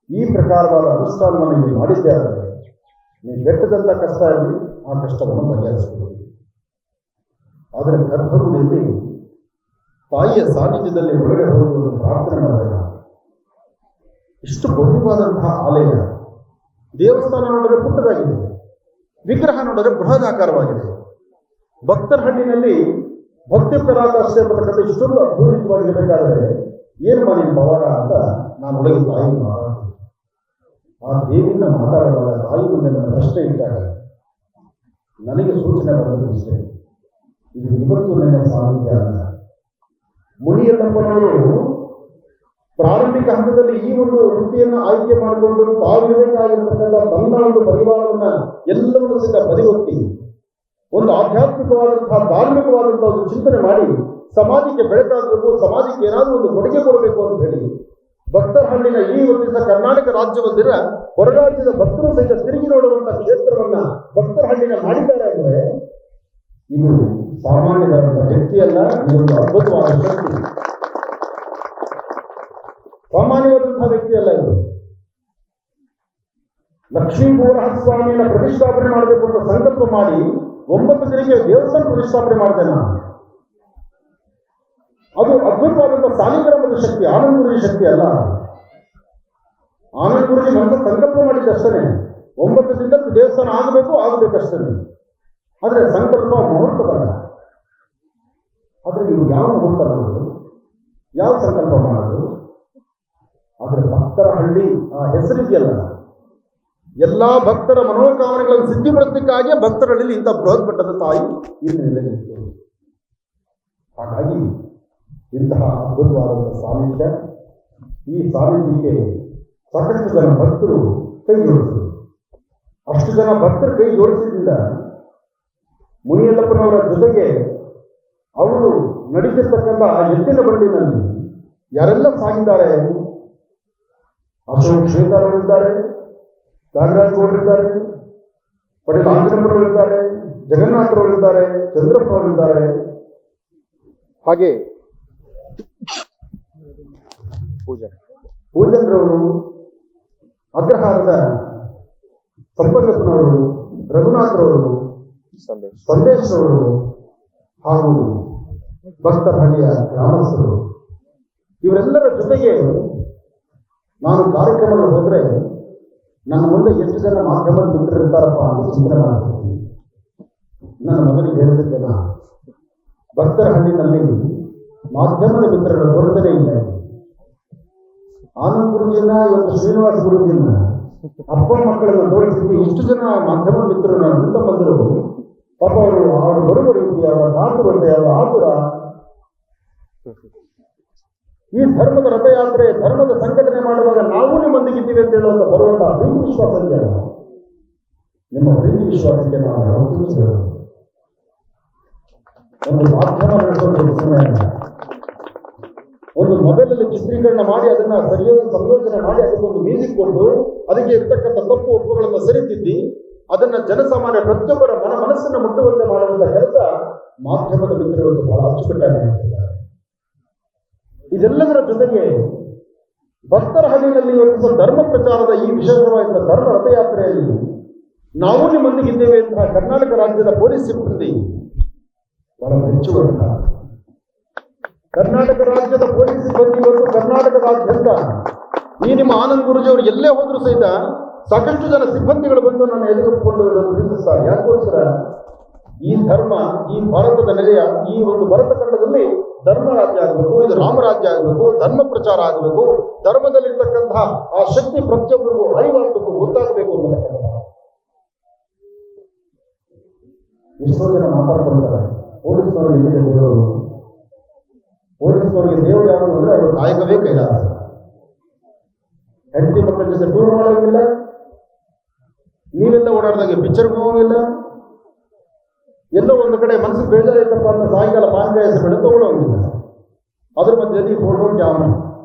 Speaker 5: ಈ ಪ್ರಕಾರವಾದ ಅನುಷ್ಠಾನವನ್ನು ನೀವು ಮಾಡಿದ್ದೇ ಆದರೆ ನೀವು ಬೆಟ್ಟದಂಥ ಕಷ್ಟ ಇರಲಿ, ಆ ಕಷ್ಟವನ್ನು ಬಗೆಹರಿಸಬಹುದು. ಆದರೆ ಗರ್ಭಗುಡಿಯಲ್ಲಿ ತಾಯಿಯ ಸಾನ್ನಿಧ್ಯದಲ್ಲಿ ಹೊರಗಡೆ ಹೋಗುವುದು ಪ್ರಾರ್ಥನೆ ಮಾಡಿದಾಗ ಇಷ್ಟು ಭವ್ಯವಾದಂತಹ ಆಲಯ, ದೇವಸ್ಥಾನ ನೋಡಿದ್ರೆ ಪುಟ್ಟದಾಗಿದೆ, ವಿಗ್ರಹ ನೋಡಿದ್ರೆ ಬೃಹದಾಕಾರವಾಗಿದೆ. ಭಕ್ತರಹಳ್ಳಿನಲ್ಲಿ ಭಕ್ತಿ ಪರಾಕಾಷ್ಠೆ ಎಂಬತಕ್ಕಂಥ ಇಷ್ಟೊಂದು ಅದ್ಭುತವಾಗಿರಬೇಕಾದ್ರೆ ಏನು ಮಾಡಿ ಪವಾಡ ಅಂತ ನಾನು ಒಳಗೆ ತಾಯಿ ಆ ದೇವಿನ ಮಾತಾಡುವಾಗ ತಾಯಿ ಮುಂದೆ ನನ್ನ ಪ್ರಶ್ನೆ ಇಟ್ಟಾಗ ನನಗೆ ಸೂಚನೆ ಬರೋದು ಇಷ್ಟೇ, ಇದು ಇವತ್ತು ನನ್ನ ಸಾನ್ನಿಧ್ಯ ಅಲ್ಲ. ಮುನಿಯಲ್ಲಪ್ಪನವರು ಪ್ರಾರಂಭಿಕ ಹಂತದಲ್ಲಿ ಈ ಒಂದು ವೃತ್ತಿಯನ್ನು ಆಯ್ಕೆ ಮಾಡಿಕೊಂಡು ತಾವಿರಬೇಕಾಗಿರ್ತಕ್ಕಂಥ ತನ್ನ ಒಂದು ಪರಿವಾರವನ್ನ ಎಲ್ಲವನ್ನೂ ಸಹಿತ ಬದಿಗೊತ್ತಿ ಒಂದು ಆಧ್ಯಾತ್ಮಿಕವಾದಂತಹ ಧಾರ್ಮಿಕವಾದಂತಹ ಒಂದು ಚಿಂತನೆ ಮಾಡಿ ಸಮಾಜಕ್ಕೆ ಬೆಳಕಾಗಬೇಕು, ಸಮಾಜಕ್ಕೆ ಏನಾದರೂ ಒಂದು ಕೊಡುಗೆ ಕೊಡಬೇಕು ಅಂತ ಹೇಳಿ ಭಕ್ತರಹಳ್ಳಿನ ಈ ಒಂದು ಕರ್ನಾಟಕ ರಾಜ್ಯವೊಂದಿನ ಹೊರ ರಾಜ್ಯದ ಭಕ್ತರು ಸಹಿತ ತಿರುಗಿ ನೋಡುವಂತಹ ಕ್ಷೇತ್ರವನ್ನ ಭಕ್ತರಹಳ್ಳಿನ ಮಾಡಿದ್ದಾರೆ ಅಂದರೆ ಇದು ಸಾಮಾನ್ಯವಾದಂತಹ ವ್ಯಕ್ತಿಯಲ್ಲ, ಇದೊಂದು ಅದ್ಭುತವಾದ ಶಕ್ತಿ. ಸಾಮಾನ್ಯವಾದಂತಹ ವ್ಯಕ್ತಿಯಲ್ಲ ಇದು. ಲಕ್ಷ್ಮೀ ಗೋರಹಸ್ವಾಮಿಯನ್ನ ಪ್ರತಿಷ್ಠಾಪನೆ ಮಾಡಬೇಕು ಅಂತ ಸಂಕಲ್ಪ ಮಾಡಿ 9 ದಿನಕ್ಕೆ ದೇವಸ್ಥಾನ ಪ್ರತಿಷ್ಠಾಪನೆ ಮಾಡಿದೆ ನಾನು. ಅದು ಅದ್ಭುತವಾದಂತಹ ಸಾಲಿಗ್ರಾಮದ ಶಕ್ತಿ, ಆನಂದ ಗುರುಜಿ ಶಕ್ತಿ ಅಲ್ಲ. ಆನಂದ ಗುರುಜಿ ಮನಸ್ಸು ಸಂಕಲ್ಪ ಮಾಡಿದ್ದಷ್ಟೇ, 9 ದಿನಕ್ಕೆ ದೇವಸ್ಥಾನ ಆಗಬೇಕಷ್ಟೇ. ಆದರೆ ಸಂಕಲ್ಪ ಮುಹೂರ್ತ ಬರಲ್ಲ. ಆದರೆ ನೀವು ಯಾವ ಮುಹೂರ್ತ ಮಾಡೋದು, ಯಾವ ಸಂಕಲ್ಪ ಮಾಡೋದು? ಆದರೆ ಭಕ್ತರಹಳ್ಳಿ ಆ ಹೆಸರಿದೆಯಲ್ಲ, ಎಲ್ಲಾ ಭಕ್ತರ ಮನೋಕಾಮನೆಗಳನ್ನು ಸಿದ್ಧಿಪಡಿಸಲಿಕ್ಕಾಗಿಯೇ ಭಕ್ತರಹಳ್ಳಿ ಇಂಥ ಬೃಹತ್ ಮಟ್ಟದ ತಾಯಿ ಇಲ್ಲಿ ನೆಲೆನಿಂತು. ಹಾಗಾಗಿ ಇಂತಹ ಅದ್ಭುತವಾದಂತಹ ಸಾನ್ನಿಧ್ಯ, ಈ ಸಾನ್ನಿಧ್ಯಕ್ಕೆ ಸಾಕಷ್ಟು ಜನ ಭಕ್ತರು ಕೈ ಜೋಡಿಸಿದರು. ಅಷ್ಟು ಜನ ಭಕ್ತರು ಕೈ ಜೋಡಿಸಿದ್ರಿಂದ ಮುನಿಯಲ್ಲಪ್ಪನವರ ಜೊತೆಗೆ ಅವರು ನಡೀತಿರ್ತಕ್ಕಂಥ ಆ ಎತ್ತಿನ ಬಂಡಿನಲ್ಲಿ ಯಾರೆಲ್ಲ ಸಾಗಿದ್ದಾರೆ, ಅಶೋಕ್ ಶ್ರೀಧರವರಿದ್ದಾರೆ, ನಾಗರಾಜ್ ಗೌಡರಿದ್ದಾರೆ, ಪಟೇಲ್ ಆಂಜನಪ್ಪನವರಿದ್ದಾರೆ, ಜಗನ್ನಾಥರವರಿದ್ದಾರೆ, ಚಂದ್ರಪ್ಪನವರಿದ್ದಾರೆ, ಹಾಗೆ ಪೂಜನ್ರವರು, ಅಗ್ರಹಾರದ ಸಂಪಂಗಪ್ಪನವರು, ರಘುನಾಥರವರು, ಸಂದೇಶ್ರವರು ಹಾಗೂ ಭಕ್ತರಹಳ್ಳಿಯ ಗ್ರಾಮಸ್ಥರು, ಇವರೆಲ್ಲರ ಜೊತೆಗೆ ನಾನು ಕಾರ್ಯಕ್ರಮಗಳು ಹೋದರೆ ನನ್ನ ಮುಂದೆ ಎಷ್ಟು ಜನ ಮಾಧ್ಯಮದ ಮಿತ್ರರಿರ್ತಾರಪ್ಪ ಅಂತ ಚಿಂತನೆ ಮಾಡ್ತೀನಿ. ನನ್ನ ಮಗನಿಗೆ ಹೇಳಿದ್ದೆ, ನಾನು ಭಕ್ತರಹಳ್ಳಿನಲ್ಲಿ ಮಾಧ್ಯಮದ ಮಿತ್ರರ ಕೊರತೆನೇ ಇಲ್ಲ. ಆನಂದ್ ಗುರುಜಿನ, ಇವತ್ತು ಶ್ರೀನಿವಾಸ ಗುರುಜಿನ ಅಪ್ಪ ಮಕ್ಕಳನ್ನು ತೋರಿಸಿದ್ದು ಇಷ್ಟು ಜನ ಮಾಧ್ಯಮ ಮಿತ್ರರು ನನ್ನ ಬಂದರು. ಪಾಪ ಅವರು ಬರುವ ರೀತಿ, ಅವರ ಕಾತುರತೆ, ಅವರ ಆತುರ, ಈ ಧರ್ಮದ ರಥಯಾತ್ರೆ, ಧರ್ಮದ ಸಂಘಟನೆ ಮಾಡುವಾಗ ನಾವು ನಿಮ್ಮೊಂದಿಗಿದ್ದೀವಿ ಅಂತ ಹೇಳುವಂತ ಬರುವಂತಹ ಪ್ರೀತಿ ವಿಶ್ವಾಸ ಇದೆಯಲ್ಲ, ನಿಮ್ಮ ಪ್ರೀತಿ ವಿಶ್ವಾಸಕ್ಕೆ ನಾವು ಯಾವತ್ತೂ ಒಂದು ಮಾಧ್ಯಮ ನಡೆಸುವಂತ ಸಮಯ, ಒಂದು ಮೊಬೈಲಲ್ಲಿ ಚಿತ್ರೀಕರಣ ಮಾಡಿ ಅದನ್ನ ಸರಿಯಾದ ಸಂಯೋಜನೆ ಮಾಡಿ ಅದಕ್ಕೊಂದು ಮ್ಯೂಸಿಕ್ ಕೊಟ್ಟು ಅದಕ್ಕೆ ಇರ್ತಕ್ಕಂಥ ತಪ್ಪು ಒಪ್ಪುಗಳನ್ನು ಸರಿತಿದ್ದಿ ಅದನ್ನ ಜನಸಾಮಾನ್ಯ ಪ್ರತಿಯೊಬ್ಬರ ಮನಸ್ಸನ್ನು ಮುಟ್ಟುವಂತೆ ಮಾಡುವಂತ ಕೆಲಸ ಮಾಧ್ಯಮದ ಮಿತ್ರರು ಬಹಳ ಅಚ್ಚುಕಟ್ಟಾಗಿ ಮಾಡ್ತಿದ್ದಾರೆ. ಇದೆಲ್ಲದರ ಜೊತೆಗೆ ಭಕ್ತರ ಹಳ್ಳಿಯಲ್ಲಿ ಒಂದು ಧರ್ಮ ಪ್ರಚಾರದ ಈ ವಿಶೇಷವಾದ ಧರ್ಮ ರಥಯಾತ್ರೆಯಲ್ಲಿ ನಾವು ನಿಮ್ಮೊಂದಿಗಿದ್ದೇವೆ ಅಂತ ಕರ್ನಾಟಕ ರಾಜ್ಯದ ಪೊಲೀಸ್ ಸಿಬ್ಬಂದಿ ಬಹಳ ಮೆಚ್ಚುವಂತ, ಕರ್ನಾಟಕ ರಾಜ್ಯದ ಪೊಲೀಸ್ ಸಿಬ್ಬಂದಿ ಮತ್ತು ಕರ್ನಾಟಕದಾದ್ಯಂತ ಈ ನಿಮ್ಮ ಆನಂದ್ ಗುರೂಜಿ ಅವರು ಎಲ್ಲೇ ಹೋದ್ರು ಸಹಿತ ಸಾಕಷ್ಟು ಜನ ಸಿಬ್ಬಂದಿಗಳು ಬಂದು ನನ್ನ ಎದುರುಕೊಂಡು ಪ್ರೀತಿಸ್ತಾರೆ. ಯಾಕೋಸ್ಕರ ಈ ಧರ್ಮ, ಈ ಭಾರತದ ನೆಲೆಯ ಈ ಒಂದು ಭರತ ಖಂಡದಲ್ಲಿ ಧರ್ಮ ರಾಜ್ಯ ಆಗಬೇಕು, ಇದು ರಾಮರಾಜ್ಯ ಆಗಬೇಕು, ಧರ್ಮ ಪ್ರಚಾರ ಆಗಬೇಕು, ಧರ್ಮದಲ್ಲಿರ್ತಕ್ಕಂತಹ ಆ ಶಕ್ತಿ ಪ್ರತಿಯೊಬ್ಬರಿಗೂ ಅರಿವಾಗಬೇಕು, ಗೊತ್ತಾಗಬೇಕು ಅನ್ನತಕ್ಕಂಥ ಎಷ್ಟೋ ಜನ ಮಾತಾಡ್ಕೊಳ್ತಾರೆ. ಪೊಲೀಸ್ನವರು ಎಲ್ಲಿದೆ ದೇವರು? ಪೊಲೀಸ್ನವರಿಗೆ ದೇವರು ಯಾವುದು ಅಂದ್ರೆ ಅವರು ಕಾಯಕವೇ ಕೈಲಾಸ. ಹೆಂಡತಿ ಮಕ್ಕಳ ಜೊತೆ ಟೂರ್ ಮಾಡೋಂಗಿಲ್ಲ, ನೀವೆಲ್ಲ ಓಡಾಡ್ದಂಗೆ ಪಿಕ್ಚರ್ಗೆ ಹೋಗಿಲ್ಲ, ಎಲ್ಲೋ ಒಂದು ಕಡೆ ಮನಸ್ಸಿಗೆ ಬೇಜಾರಿತ್ತಪ್ಪ ಅಂತ ಸಾಯಂಕಾಲ ಪಾನಕಾಯಿ ಹೆಸರು ತಗೊಳ್ಳೋಂಗಿಲ್ಲ. ಅದ್ರ ಮಧ್ಯೆ ಫೋಟೋ, ಕ್ಯಾಮ್ರಾ,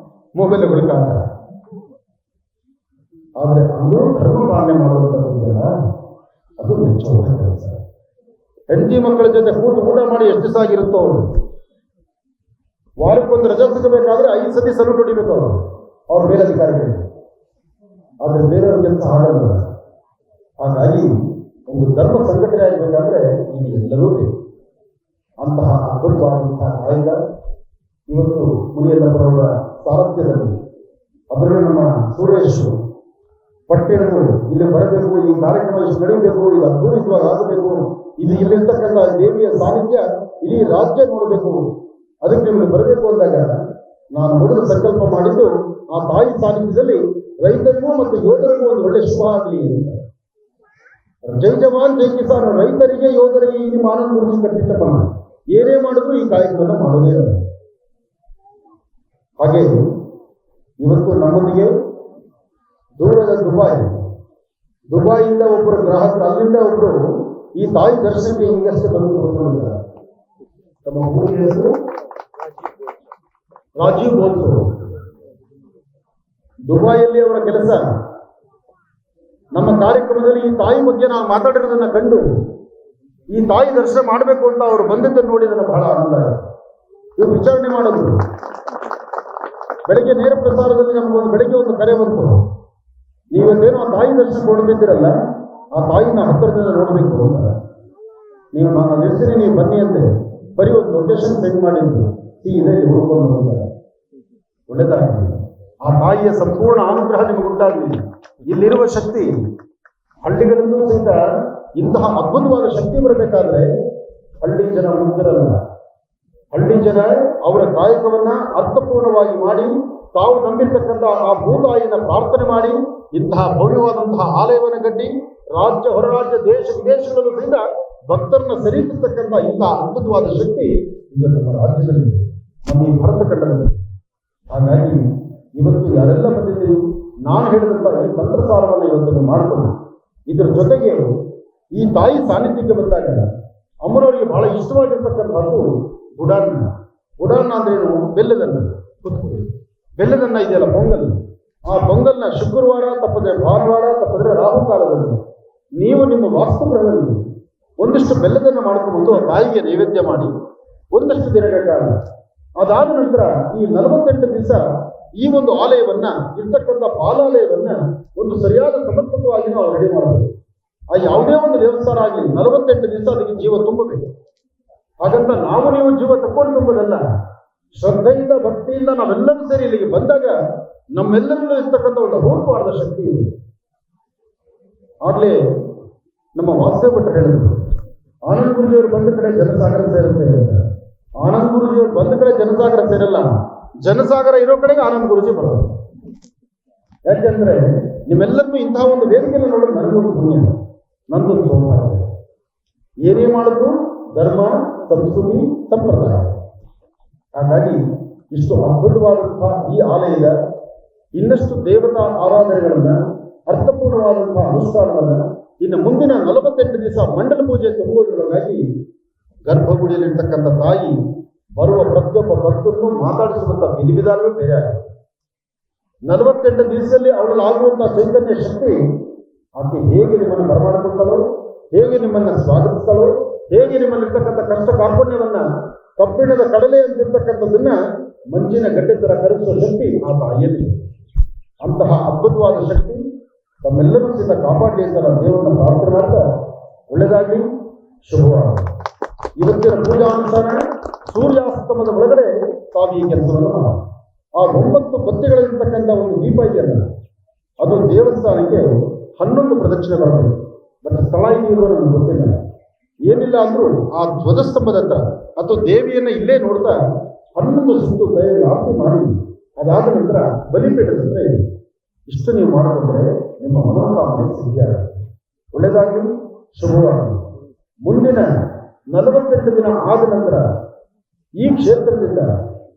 Speaker 5: ಮೊಬೈಲ್ಗಳು ಕಾಣ್ತಾರೆ. ಆದ್ರೆ ಅದು ಧರ್ಮ ಪಾಲನೆ ಮಾಡುವಂಥದ್ದಲ್ಲ, ಅದು ಮೆಚ್ಚುವಂತ ಕೆಲಸ. ಹೆಂಡತಿ ಮಕ್ಕಳ ಜೊತೆ ಕೂತು ಊಟ ಮಾಡಿ ಎಷ್ಟು ದಿವಸ ಆಗಿರುತ್ತೋ ಅವರು, ವಾರಕ್ಕೊಂದು ರಜೆ ಸಿಗಬೇಕಾದ್ರೆ 5 ಸತಿ ಸಲೂಟ್ ಹೊಡಿಬೇಕು ಅವರು, ಅವ್ರ ಮೇಲಧಿಕಾರಿಗಳಿಗೆ. ಆದ್ರೆ ಬೇರೆಯವ್ರ ಕೆಲಸ ಆಗಲ್ಲ. ಹಾಗಾಗಿ ಒಂದು ಧರ್ಮ ಸಂಘಟನೆ ಆಗಬೇಕಾದ್ರೆ ಇಲ್ಲಿ ಎಲ್ಲರೂ ಬೇಕು. ಅಂತಹ ಅದ್ಭುತವಾದಂತಹ ಕಾಯಕ ಇವತ್ತು ಮುನಿಯಲ್ಲವರ ಸಾರಥ್ಯದಲ್ಲಿ ಅದರಲ್ಲೂ ನಮ್ಮ ಸುರೇಶ್ ಪಟ್ಟಣಗಳು ಇಲ್ಲಿ ಬರಬೇಕು, ಈ ಕಾರ್ಯಕ್ರಮ ಇಷ್ಟು ನಡೀಬೇಕು, ಇದು ಅದ್ಭುತವಾಗಿ ಆಗಬೇಕು, ಇದು ಇಲ್ಲಿರ್ತಕ್ಕಂಥ ದೇವಿಯ ಸಾನ್ನಿಧ್ಯ ಇಡೀ ರಾಜ್ಯ ನೋಡಬೇಕು, ಅದಕ್ಕೆ ನಿಮಗೆ ಬರಬೇಕು ಅಂದಾಗ ನಾನು ಮೊದಲು ಸಂಕಲ್ಪ ಮಾಡಿದ್ದು ಆ ತಾಯಿ ಸಾನ್ನಿಧ್ಯದಲ್ಲಿ ರೈತರಿಗೂ ಮತ್ತು ಯೋಧರಿಗೂ ಒಂದು ಒಳ್ಳೆ ಶುಭ ಆಗಲಿ ಅಂತ. ಜೈ ಜವಾನ್ ಜೈ ಕಿಸಾನ್, ರೈತರಿಗೆ ಯೋಧರಿಗೆ ಈ ನಿಮ್ಮ ಆನಂದ್ ಗುರೂಜಿ ಕಟ್ಟಿಟ್ಟಪ್ಪನ ಏನೇ ಮಾಡಿದ್ರು ಈ ಕಾರ್ಯಕ್ರಮವನ್ನು ಮಾಡೋದೇ ಅಲ್ಲ. ಹಾಗೆ ಇವತ್ತು ನಮ್ಮೊಂದಿಗೆ ದೂರದ ದುಬಾಯಿಯಿಂದ ಒಬ್ಬರು ಗ್ರಾಹಕರು, ಅಲ್ಲಿಂದ ಒಬ್ಬರು ಈ ತಾಯಿ ದರ್ಶನಕ್ಕೆ ಈಗಷ್ಟೇ ಬಂದು ಕೂತ್ಕೊಂಡಿದ್ದಾರೆ. ತಮ್ಮ ಊರಿನ ಹೆಸರು ರಾಜೀವ್ ಬೋಲ್ಸು. ದುಬಾಯಿಯಲ್ಲಿ ಅವರ ಕೆಲಸ. ನಮ್ಮ ಕಾರ್ಯಕ್ರಮದಲ್ಲಿ ಈ ತಾಯಿ ಬಗ್ಗೆ ನಾವು ಮಾತಾಡಿರೋದನ್ನ ಕಂಡು ಈ ತಾಯಿ ದರ್ಶನ ಮಾಡಬೇಕು ಅಂತ ಅವರು ಬಂದಿದ್ದನ್ನು ನೋಡಿ ನನಗೆ ಬಹಳ ಆನಂದ ಆಯಿತು. ಇವರು ವಿಚಾರಣೆ ಮಾಡೋದು ಬೆಳಗ್ಗೆ ನೇರ ಪ್ರಸಾರದಲ್ಲಿ ನಮಗೊಂದು ಬೆಳಗ್ಗೆ ಒಂದು ಕರೆ ಬಂತು, ನೀವತ್ತೇನೋ ಆ ತಾಯಿ ದರ್ಶನ ಕೊಡ್ತಿದ್ದೀರಲ್ಲ, ಆ ತಾಯಿನ ಹತ್ತಿರದಿಂದ ನೋಡಬೇಕು ಅಂತ. ನೀವು ನಾನು ಹೆಸರಿ ನೀವು ಬನ್ನಿ ಅಂತೆ ಬರೀ ಒಂದು ಲೊಕೇಶನ್ ಸೆಂಡ್ ಮಾಡಿದ್ದು, ಇದೆ ಹುಡ್ಕೊಂಡು ಹೋಗ್ತಾರೆ. ಒಳ್ಳೆದಾಗಲಿ, ಆ ತಾಯಿಯ ಸಂಪೂರ್ಣ ಅನುಗ್ರಹ ನಿಮಗೆ ಉಂಟಾಗಲಿ. ಇಲ್ಲಿರುವ ಶಕ್ತಿ ಹಳ್ಳಿಗಳಲ್ಲೂ ಸಹಿತ ಇಂತಹ ಅದ್ಭುತವಾದ ಶಕ್ತಿ ಬರಬೇಕಾದ್ರೆ ಹಳ್ಳಿ ಜನ ಮುಗ್ಧರಲ್ಲ. ಹಳ್ಳಿ ಜನ ಅವರ ಕಾಯಕವನ್ನ ಅರ್ಥಪೂರ್ಣವಾಗಿ ಮಾಡಿ ತಾವು ನಂಬಿರ್ತಕ್ಕಂಥ ಆ ಭೂತಾಯಿನ ಪ್ರಾರ್ಥನೆ ಮಾಡಿ ಇಂತಹ ಭವ್ಯವಾದಂತಹ ಆಲಯವನ್ನು ಕಟ್ಟಿ ರಾಜ್ಯ ಹೊರ ರಾಜ್ಯ ದೇಶ ವಿದೇಶಗಳಲ್ಲೂ ಸಹಿತ ಭಕ್ತರನ್ನ ಸರಿಸತಕ್ಕಂಥ ಇಂತಹ ಅದ್ಭುತವಾದ ಶಕ್ತಿ ಇದು ನಮ್ಮ ರಾಜ್ಯದಲ್ಲಿ, ನಮ್ಮ ಈ ಭರತ ಖಂಡದಲ್ಲಿ. ಹಾಗಾಗಿ ಇವತ್ತು ಯಾರೆಲ್ಲ ಬಂದಿದ್ದೀವಿ, ನಾನು ಹೇಳಿದಂಥ ಈ ತಂತ್ರಸಾರವನ್ನು ಇವತ್ತು ಮಾಡಿಕೊಂಡು ಇದರ ಜೊತೆಗೆ ಈ ತಾಯಿ ಸಾನ್ನಿಧ್ಯಕ್ಕೆ ಬಂದಾಗ ಅಮ್ಮನವರಿಗೆ ಬಹಳ ಇಷ್ಟವಾಗಿರ್ತಕ್ಕಂಥದ್ದು ಗುಡಾನ್ನ ಅಂದ್ರೇನು? ಬೆಲ್ಲದನ್ನ. ಬೆಲ್ಲದನ್ನ ಇದೆಯಲ್ಲ ಪೊಂಗಲ್, ಆ ಪೊಂಗಲ್ನ ಶುಕ್ರವಾರ ತಪ್ಪದೆ ಭಾನುವಾರ ತಪ್ಪದ್ರೆ ರಾಹುಕಾಲದಲ್ಲಿ ನೀವು ನಿಮ್ಮ ವಾಸ್ತುಗೃಹದಲ್ಲಿ ಒಂದಿಷ್ಟು ಬೆಲ್ಲದನ್ನ ಮಾಡ್ಕೊಂಡು ಆ ತಾಯಿಗೆ ನೈವೇದ್ಯ ಮಾಡಿ ಒಂದಷ್ಟು ದಿನಗಳ ಕಾಲ, ಅದಾದ ನಂತರ ಈ 48 ದಿವಸ ಈ ಒಂದು ಆಲಯವನ್ನ ಇರ್ತಕ್ಕಂಥ ಬಾಲಾಲಯವನ್ನ ಒಂದು ಸರಿಯಾದ ಸಮರ್ಪಕವಾಗಿ ನಾವು ರೆಡಿ ಮಾಡಬೇಕು. ಆ ಯಾವುದೇ ಒಂದು ದೇವಸ್ಥಾನ ಆಗಲಿ 48 ದಿವಸ ಅದಕ್ಕೆ ಜೀವ ತುಂಬಬೇಕು. ಹಾಗಂತ ನಾವು ನೀವು ಜೀವ ತಕೊಂಡು ತುಂಬದಲ್ಲ, ಶ್ರದ್ಧೆಯಿಂದ ಭಕ್ತಿಯಿಂದ ನಾವೆಲ್ಲರೂ ಸೇರಿ ಇಲ್ಲಿಗೆ ಬಂದಾಗ ನಮ್ಮೆಲ್ಲರಲ್ಲೂ ಇರ್ತಕ್ಕಂಥ ಒಂದು ಅಪೂರ್ವವಾದ ಶಕ್ತಿ ಇದೆ. ಆಗ್ಲೇ ನಮ್ಮ ವಾಸ್ತವ ಭಟ್ರು ಹೇಳಿದ್ರು, ಆನಂದ್ ಗುರೂಜಿಯವರು ಬಂದ ಕಡೆ ಜನಸಾಗರ ಸೇರುತ್ತೆ. ಆನಂದ್ ಗುರೂಜಿಯವರು ಬಂದ ಕಡೆ ಜನಸಾಗರ ಸೇರಲ್ಲ, ಜನಸಾಗರ ಇರೋ ಕಡೆಗೆ ಆನಂದ್ ಗುರೂಜಿ ಬರೋದು. ಯಾಕೆಂದ್ರೆ ನಿಮ್ಮೆಲ್ಲರಿಗೂ ಇಂತಹ ಒಂದು ವೇದಿಕೆಯನ್ನು ನೋಡೋದು ನನಗೊಂದು ಪುಣ್ಯ, ನಂದೊಂದು ಸೌಭಾಗ್ಯ. ಏನೇ ಮಾಡಿದ್ರು ಧರ್ಮ, ಸಂಸ್ಕೃತಿ, ಸಂಪ್ರದಾಯ. ಹಾಗಾಗಿ ಇಷ್ಟು ಅದ್ಭುತವಾದಂತಹ ಈ ಆಲಯದ ಇನ್ನಷ್ಟು ದೇವತಾ ಆರಾಧನೆಗಳನ್ನ, ಅರ್ಥಪೂರ್ಣವಾದಂತಹ ಅನುಷ್ಠಾನವನ್ನ ಇನ್ನು ಮುಂದಿನ 48 ದಿವಸ ಮಂಡಲ ಪೂಜೆ ತುಂಬುವುದರೊಳಗಾಗಿ ಗರ್ಭಗುಡಿಯಲ್ಲಿರ್ತಕ್ಕಂಥ ತಾಯಿ ಬರುವ ಪ್ರತಿಯೊಬ್ಬ ಭಕ್ತರನ್ನು ಮಾತಾಡಿಸುವಂತ ವಿಧಿವಿಧಾನವೇ ಬೇರೆ ಆಗಿದೆ. 48 ದಿವಸದಲ್ಲಿ ಅವಳಲ್ಲಿ ಆಗುವಂತಹ ಚೈತನ್ಯ ಶಕ್ತಿ ಆಕೆ ಹೇಗೆ ನಿಮ್ಮನ್ನು ಬರಮಾಡಿಕೊಳ್ತಾಳೋ, ಹೇಗೆ ನಿಮ್ಮನ್ನ ಸ್ವಾಗತಿಸ್ತಾಳೋ, ಹೇಗೆ ನಿಮ್ಮಲ್ಲಿರ್ತಕ್ಕಂಥ ಕಷ್ಟ ಕಾರ್ಪಣ್ಯವನ್ನ ಕಬ್ಬಿಣದ ಕಡಲೆ ಅಂತಿರ್ತಕ್ಕಂಥದ್ದನ್ನ ಮಂಜಿನ ಗಡ್ಡೆ ತರ ಕರಗಿಸುವ ಶಕ್ತಿ ಆ ತಾಯಿಯಲ್ಲಿ. ಅಂತಹ ಅದ್ಭುತವಾದ ಶಕ್ತಿ ತಮ್ಮೆಲ್ಲರೂ ಸಹಿತ ಕಾಪಾಡಲಿ ಅಂತ ನಾನು ದೇವರನ್ನ ಪ್ರಾರ್ಥನೆ ಮಾಡ್ತಾ, ಒಳ್ಳೆಯದಾಗಲಿ, ಶುಭವಾಗಲಿ. ಇವತ್ತಿನ ಪೂಜಾ ಅನುಷ್ಠಾನ ಸೂರ್ಯಾಸ್ತಮದ ಒಳಗಡೆ ತಾವು ಈ ಕೆಲಸವನ್ನು ಮಾಡಿ ಆ 9 ಬತ್ತಿಗಳಿರ್ತಕ್ಕಂಥ ಒಂದು ದೀಪ ಇದೆಯಲ್ಲ, ಅದು ದೇವಸ್ಥಾನಕ್ಕೆ 11 ಪ್ರದಕ್ಷಿಣೆ ಬರಬೇಕು. ಬಟ್ ಸ್ಥಳ ಇದೆಯೋ ನನಗೆ ಗೊತ್ತಿಲ್ಲ. ಏನಿಲ್ಲ ಅಂದ್ರೂ ಆ ಧ್ವಜಸ್ತಂಭದ ಹತ್ರ ಅಥವಾ ದೇವಿಯನ್ನ ಇಲ್ಲೇ ನೋಡ್ತಾ 11 ಸುತ್ತು ಕೈಯಲ್ಲಿ ಆರತಿ ಮಾಡಿ ಅದಾದ ನಂತರ ಬಲಿಪೀಠದ ಹತ್ರ ಇದೆ. ಇಷ್ಟು ನೀವು ಮಾಡಿಕೊಂಡ್ರೆ ನಿಮ್ಮ ಮನೋಕಾಮನೆ ಸಿದ್ಧಿಯಾಗುತ್ತೆ. ಒಳ್ಳೆಯದಾಗಲಿ, ಶುಭವಾಗಲಿ. ಮುಂದಿನ 48 ದಿನ ಆದ ನಂತರ ಈ ಕ್ಷೇತ್ರದಿಂದ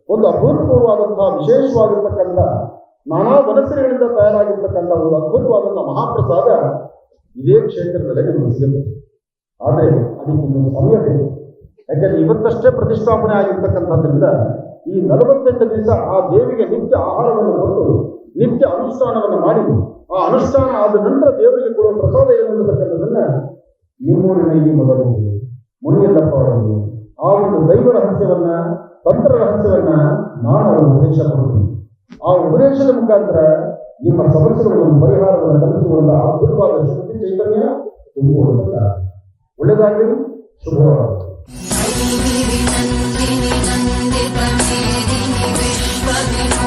Speaker 5: ಒಂದು ಅಭೂತಪೂರ್ವವಾದಂತಹ ವಿಶೇಷವಾಗಿರ್ತಕ್ಕಂಥ ನಾನಾ ವನಸ್ಸುಗಳಿಂದ ತಯಾರಾಗಿರ್ತಕ್ಕಂಥ ಒಂದು ಅದ್ಭುತವಾದಂತಹ ಮಹಾಪ್ರಸಾದ ಇದೇ ಕ್ಷೇತ್ರದಲ್ಲೇ ನಿಮಗೆ ಸಿಗುತ್ತೆ. ಆದರೆ ಅದಕ್ಕೆ ಇನ್ನೊಂದು ಸಮಯ ಬೇಕು. ಯಾಕಂದ್ರೆ ಇವತ್ತಷ್ಟೇ ಪ್ರತಿಷ್ಠಾಪನೆ ಆಗಿರ್ತಕ್ಕಂಥದ್ರಿಂದ ಈ 48 ದಿವಸ ಆ ದೇವಿಗೆ ನಿತ್ಯ ಆಹಾರವನ್ನು ಕೊಟ್ಟು ನಿತ್ಯ ಅನುಷ್ಠಾನವನ್ನು ಮಾಡಿ ಆ ಅನುಷ್ಠಾನ ಆದ ನಂತರ ದೇವರಿಗೆ ಕೊಡುವ ಪ್ರಸಾದ ಏನು ಅನ್ನತಕ್ಕಂಥದ್ದನ್ನ ನಿಮ್ಮೂರಿನ ಈ ಮೊದಲಿಗೆ ಮುನಿಯಲ್ಲಪ್ಪ ಅವರಿಗೆ ಆ ಒಂದು ದೈವ ರಹಸ್ಯವನ್ನ, ತಂತ್ರ ರಹಸ್ಯವನ್ನ ನಾನು ಅವರ ಉಪದೇಶ ಕೊಡ್ತೀನಿ. ಆ ಉಪದೇಶದ ಮುಖಾಂತರ ನಿಮ್ಮ ಸಮಸ್ಯೆಗಳನ್ನು ಪರಿಹಾರವನ್ನು ಕಲಿಸುವಂತಹ ಅದ್ಭುತವಾದ ಶಕ್ತಿ ಚೈತನ್ಯ ತುಂಬುವುದಲ್ಲ. ಒಳ್ಳೆಯದಾಗಲಿ, ಶುಭವಾಗಲಿ.
Speaker 6: ನಂದಿನಿ ನಂದಿನಿ ನಂದಿತ ಮೇದಿನಿ ವಿಶ್ವವಿನ